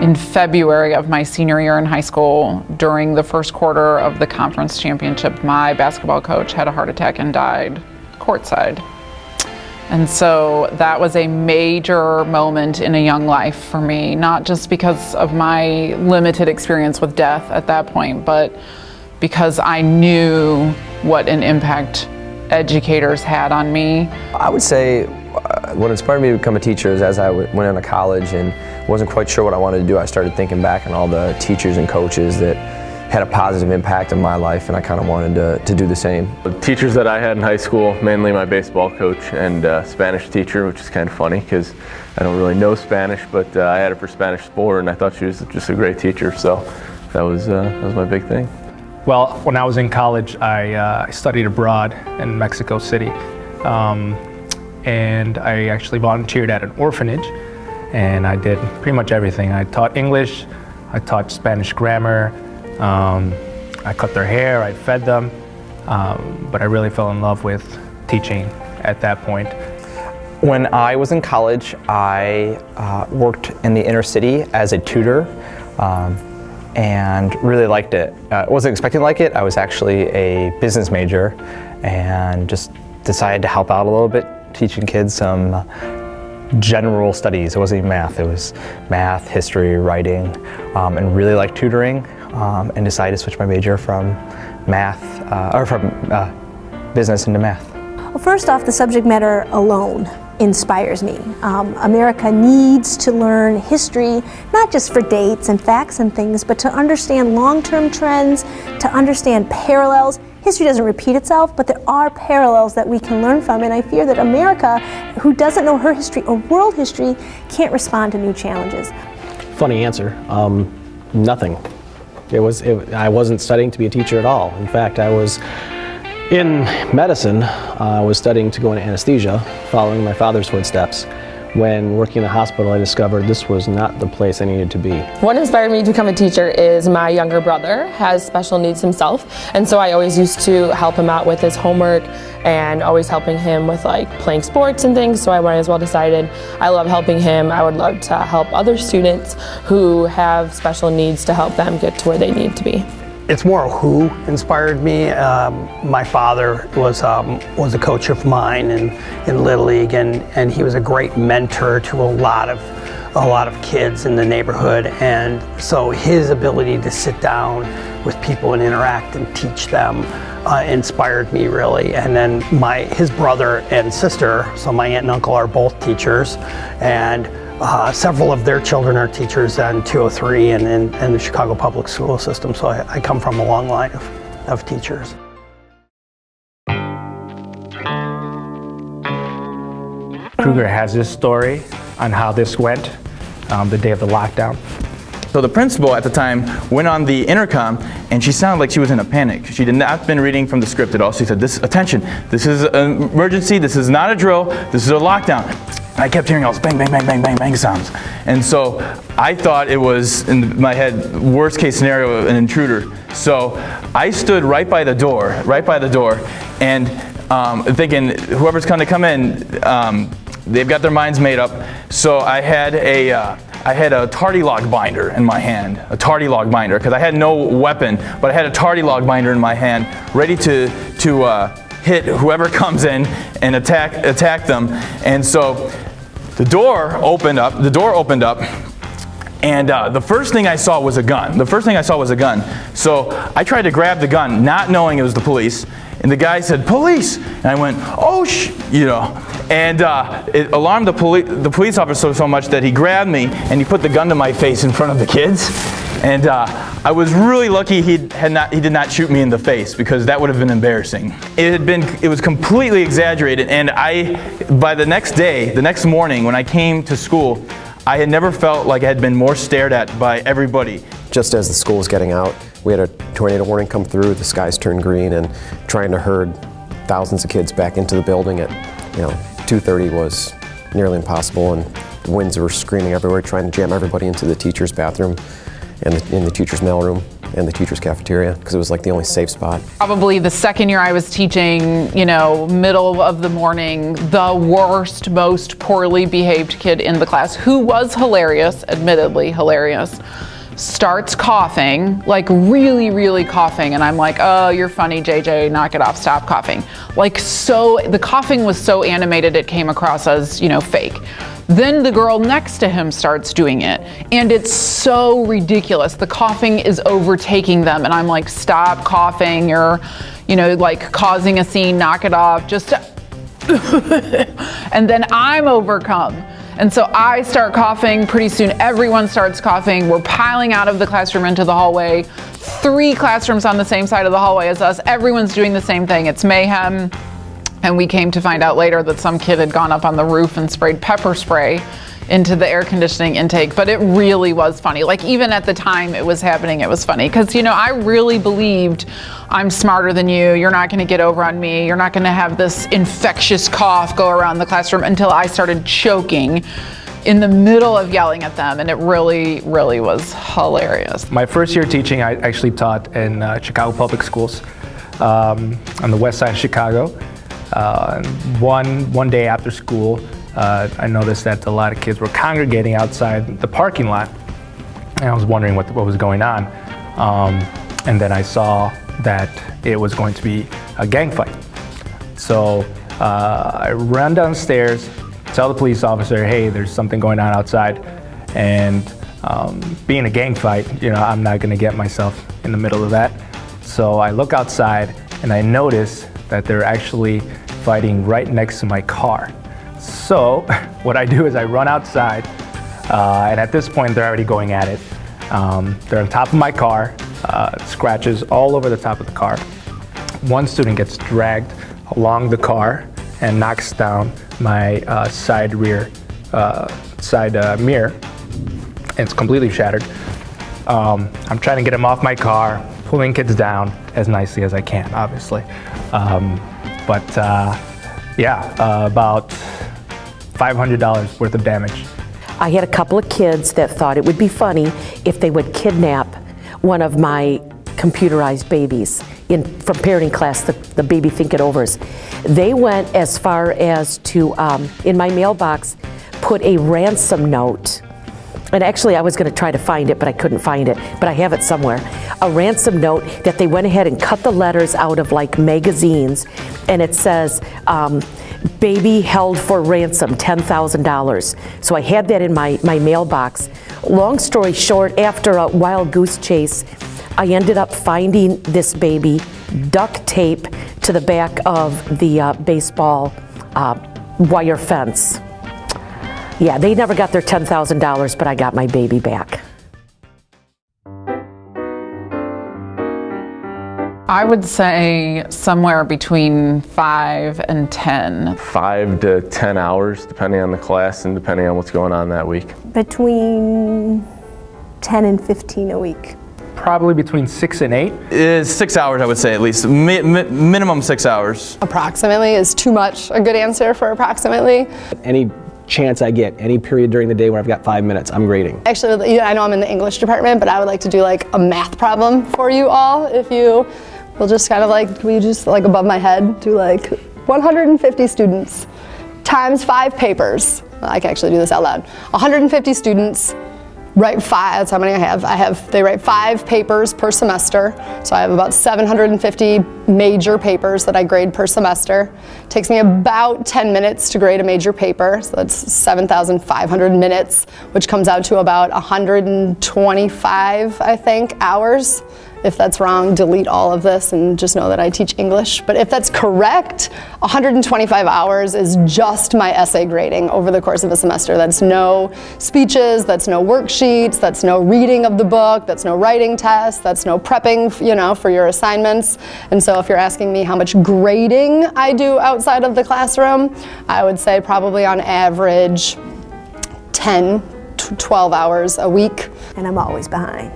In February of my senior year in high school, during the first quarter of the conference championship, my basketball coach had a heart attack and died courtside. And so that was a major moment in a young life for me, not just because of my limited experience with death at that point, but because I knew what an impact educators had on me. I would say what inspired me to become a teacher is as I went into college and wasn't quite sure what I wanted to do, I started thinking back on all the teachers and coaches that had a positive impact on my life, and I kind of wanted to do the same. The teachers that I had in high school, mainly my baseball coach and Spanish teacher, which is kind of funny because I don't really know Spanish, but I had her for Spanish sport, and I thought she was just a great teacher, so that was my big thing. Well, when I was in college, I studied abroad in Mexico City, and I actually volunteered at an orphanage, and I did pretty much everything. I taught English, I taught Spanish grammar, I cut their hair, I fed them, but I really fell in love with teaching at that point. When I was in college, I worked in the inner city as a tutor, and really liked it. I wasn't expecting to like it. I was actually a business major and just decided to help out a little bit, teaching kids some general studies. It wasn't even math. It was math, history, writing, and really liked tutoring, and decided to switch my major from business into math. Well, first off, the subject matter alone inspires me. America needs to learn history, not just for dates and facts and things, but to understand long-term trends, to understand parallels. History doesn't repeat itself, but there are parallels that we can learn from, and I fear that America, who doesn't know her history or world history, can't respond to new challenges. Funny answer, nothing. I wasn't studying to be a teacher at all. In fact, I was in medicine. I was studying to go into anesthesia, following my father's footsteps. When working in the hospital, I discovered this was not the place I needed to be. What inspired me to become a teacher is my younger brother has special needs himself, and so I always used to help him out with his homework and always helping him with like playing sports and things, so I might as well decided I love helping him. I would love to help other students who have special needs to help them get to where they need to be. It's more who inspired me. My father was a coach of mine in Little League, and he was a great mentor to a lot of kids in the neighborhood. And so his ability to sit down with people and interact and teach them inspired me really. And then his brother and sister, so my aunt and uncle, are both teachers, and several of their children are teachers on 203 and in the Chicago public school system, so I come from a long line of teachers. Kruger has this story on how this went the day of the lockdown. So the principal at the time went on the intercom, and she sounded like she was in a panic. She had not been reading from the script at all. She said, "Attention, this is an emergency, this is not a drill, this is a lockdown." And I kept hearing all this bang, bang, bang, bang, bang, bang sounds. And so I thought it was, in my head, worst case scenario, an intruder. So I stood right by the door, and thinking, whoever's going to come in, they've got their minds made up. So I had a tardy log binder in my hand, because I had no weapon, but I had a tardy log binder in my hand, ready to hit whoever comes in and attack them. And so the door opened up, and the first thing I saw was a gun. So I tried to grab the gun, not knowing it was the police. And the guy said, "Police!" And I went, "Oh, and it alarmed the police officer so much that he grabbed me and he put the gun to my face in front of the kids. And I was really lucky he did not shoot me in the face, because that would have been embarrassing. It was completely exaggerated, and by the next morning when I came to school, I had never felt like I had been more stared at by everybody. Just as the school was getting out, we had a tornado warning come through, the skies turned green, and trying to herd thousands of kids back into the building at 2:30 was nearly impossible, and the winds were screaming everywhere, trying to jam everybody into the teacher's bathroom and in the teacher's mailroom. in the teacher's cafeteria because it was like the only safe spot. Probably the second year I was teaching, you know, middle of the morning, the worst, most poorly behaved kid in the class, who was hilarious, admittedly hilarious, starts coughing, like really, really coughing. And I'm like, oh, you're funny, JJ, knock it off, stop coughing. Like, so, the coughing was so animated it came across as, you know, fake. Then the girl next to him starts doing it, and it's so ridiculous. The coughing is overtaking them, and I'm like, stop coughing, you're, you know, like causing a scene, knock it off, just and then I'm overcome. And so I start coughing, pretty soon everyone starts coughing, we're piling out of the classroom into the hallway, 3 classrooms on the same side of the hallway as us, everyone's doing the same thing, it's mayhem. And we came to find out later that some kid had gone up on the roof and sprayed pepper spray into the air conditioning intake, but it really was funny. Like, even at the time it was happening, it was funny. Because, you know, I really believed I'm smarter than you, you're not gonna get over on me, you're not gonna have this infectious cough go around the classroom, until I started choking in the middle of yelling at them, and it really, really was hilarious. My first year teaching, I actually taught in Chicago Public Schools on the west side of Chicago. One day after school, I noticed that a lot of kids were congregating outside the parking lot, and I was wondering what was going on. And then I saw that it was going to be a gang fight. So I ran downstairs, tell the police officer, hey, there's something going on outside, and being a gang fight, you know, I'm not gonna get myself in the middle of that. So I look outside and I notice that they're actually fighting right next to my car. So what I do is I run outside, and at this point they're already going at it. They're on top of my car, scratches all over the top of the car. One student gets dragged along the car and knocks down my side mirror. It's completely shattered. I'm trying to get him off my car, pulling kids down as nicely as I can, obviously. About $500 worth of damage. I had a couple of kids that thought it would be funny if they would kidnap one of my computerized babies from parenting class, the baby think it overs. They went as far as to, in my mailbox, put a ransom note. And actually I was going to try to find it, but I couldn't find it, but I have it somewhere. A ransom note that they went ahead and cut the letters out of like magazines, and it says, baby held for ransom, $10,000. So I had that in my mailbox. Long story short, after a wild goose chase, I ended up finding this baby duct tape to the back of the baseball wire fence. Yeah, they never got their $10,000, but I got my baby back. I would say somewhere between 5 and 10. 5 to 10 hours, depending on the class and depending on what's going on that week. Between 10 and 15 a week. Probably between 6 and 8. It's 6 hours, I would say, at least. Minimum 6 hours. Approximately is too much a good answer for approximately. Any chance I get, any period during the day where I've got 5 minutes, I'm grading. Actually, I know I'm in the English department, but I would like to do like a math problem for you all. If you will just kind of like, we just like above my head do like 150 students times 5 papers. I can actually do this out loud. 150 students write 5, that's how many I have. They write 5 papers per semester. So I have about 750 major papers that I grade per semester. It takes me about 10 minutes to grade a major paper. So that's 7,500 minutes, which comes out to about 125, I think, hours. If that's wrong, delete all of this and just know that I teach English. But if that's correct, 125 hours is just my essay grading over the course of a semester. That's no speeches, that's no worksheets, that's no reading of the book, that's no writing tests, that's no prepping, you know, for your assignments. And so if you're asking me how much grading I do outside of the classroom, I would say probably on average 10 to 12 hours a week. And I'm always behind.